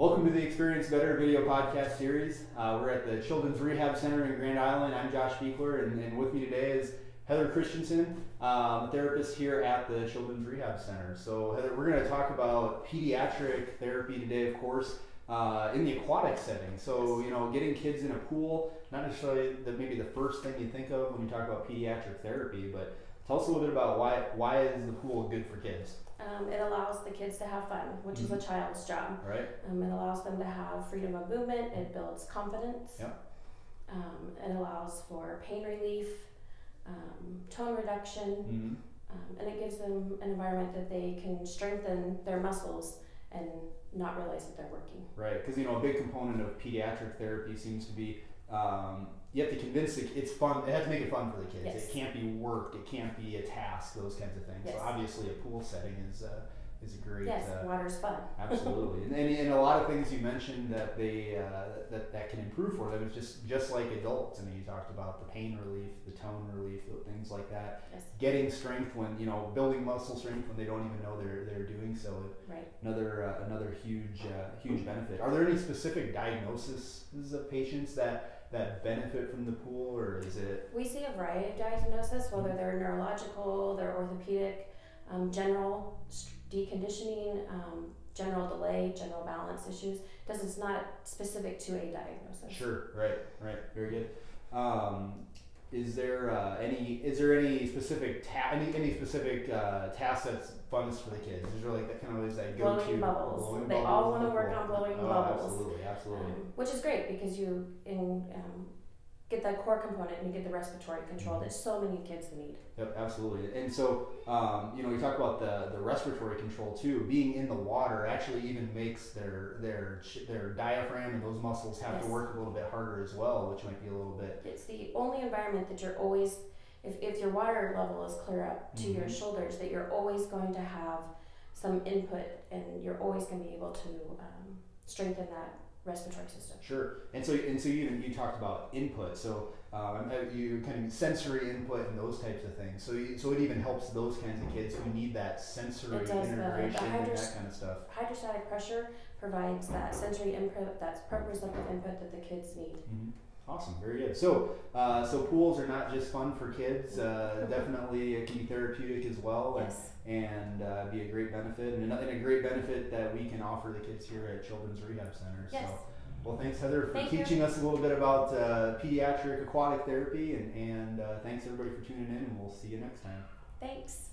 Welcome to the Experience Better video podcast series. We're at the Children's Rehab Center in Grand Island. I'm Josh Beekler, and with me today is Heather Christensen, a therapist here at the Children's Rehab Center. So Heather, we're going to talk about pediatric therapy today, of course, in the aquatic setting. So, you know, getting kids in a pool, not necessarily maybe the first thing you think of when you talk about pediatric therapy, but tell us a little bit about why is the pool good for kids? It allows the kids to have fun, which is a child's job. Right. It allows them to have freedom of movement. It builds confidence. Yep. It allows for pain relief, tone reduction, and it gives them an environment that they can strengthen their muscles and not realize that they're working. Right, because a big component of pediatric therapy seems to be you have to convince it's fun. It has to make it fun for the kids. Yes. It can't be work. It can't be a task. Those kinds of things. Yes. So obviously, a pool setting is a great. Yes, water's fun. Absolutely, and a lot of things you mentioned that they that can improve for them. It's just like adults. I mean, you talked about the pain relief, the tone relief, things like that. Yes. Getting strength when building muscle strength when they don't even know they're doing so. Right. Another huge benefit. Are there any specific diagnoses of patients that benefit from the pool, or is it? We see a variety of diagnoses, whether they're neurological, they're orthopedic, general deconditioning, general delay, general balance issues. It's not specific to a diagnosis. Sure. Right. Very good. Is there any specific task that's funnest for the kids? Is there like that kind of always that go-to? Blowing bubbles. They all want to work on blowing bubbles. Absolutely. Which is great because you get that core component and you get the respiratory control that so many kids need. Yep, absolutely. And so, you talk about the respiratory control too. Being in the water actually even makes their diaphragm and those muscles have to work a little bit harder as well, which might be a little bit. It's the only environment that you're always, if your water level is clear up to your shoulders, that you're always going to have some input and you're always going to be able to strengthen that respiratory system. Sure. And so you talked about input. So you kind of sensory input and those types of things. So it even helps those kinds of kids who need that sensory integration and that kind of stuff. Hydrostatic pressure provides that sensory input, that's proprioceptive input that the kids need. Mm-hmm. Awesome, very good. So pools are not just fun for kids. Definitely, it can be therapeutic as well, and be a great benefit, and a great benefit that we can offer the kids here at Children's Rehab Center. Yes. So, well, thanks Heather for Thank teaching you. us a little bit about pediatric aquatic therapy, and thanks everybody for tuning in, and we'll see you next time. Thanks.